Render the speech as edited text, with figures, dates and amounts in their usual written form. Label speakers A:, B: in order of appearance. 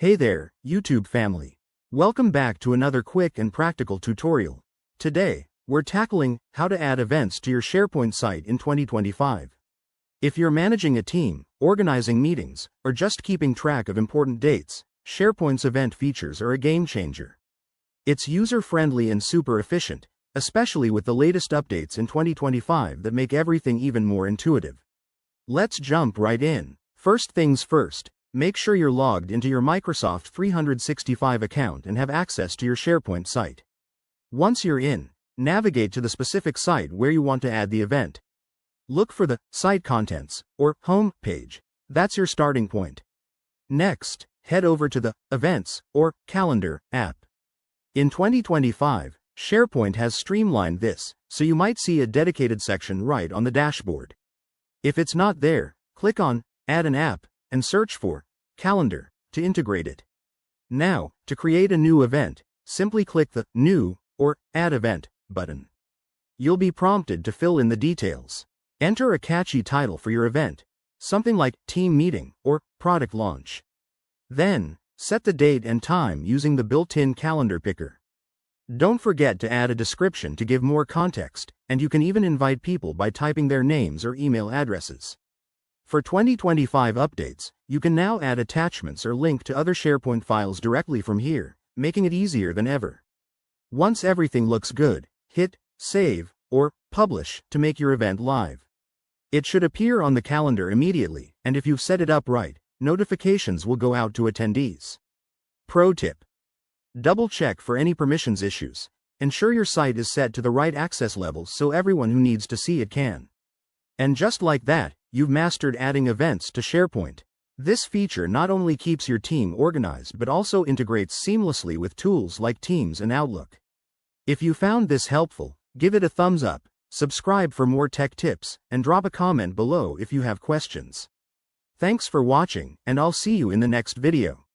A: Hey there, YouTube family. Welcome back to another quick and practical tutorial. Today, we're tackling how to add events to your SharePoint site in 2025. If you're managing a team, organizing meetings, or just keeping track of important dates, SharePoint's event features are a game changer. It's user-friendly and super efficient, especially with the latest updates in 2025 that make everything even more intuitive. Let's jump right in. First things first, make sure you're logged into your Microsoft 365 account and have access to your SharePoint site. Once you're in, navigate to the specific site where you want to add the event. Look for the Site Contents, or Home page. That's your starting point. Next, head over to the Events, or Calendar app. In 2025, SharePoint has streamlined this, so you might see a dedicated section right on the dashboard. If it's not there, click on Add an App and search for Calendar to integrate it. Now, to create a new event, simply click the New or Add Event button. You'll be prompted to fill in the details. Enter a catchy title for your event, something like Team Meeting or Product Launch. Then, set the date and time using the built-in calendar picker. Don't forget to add a description to give more context, and you can even invite people by typing their names or email addresses. For 2025 updates, you can now add attachments or link to other SharePoint files directly from here, making it easier than ever. Once everything looks good, hit Save or Publish to make your event live. It should appear on the calendar immediately, and if you've set it up right, notifications will go out to attendees. Pro tip: double-check for any permissions issues. Ensure your site is set to the right access levels so everyone who needs to see it can. And just like that, you've mastered adding events to SharePoint. This feature not only keeps your team organized but also integrates seamlessly with tools like Teams and Outlook. If you found this helpful, give it a thumbs up, subscribe for more tech tips, and drop a comment below if you have questions. Thanks for watching, and I'll see you in the next video.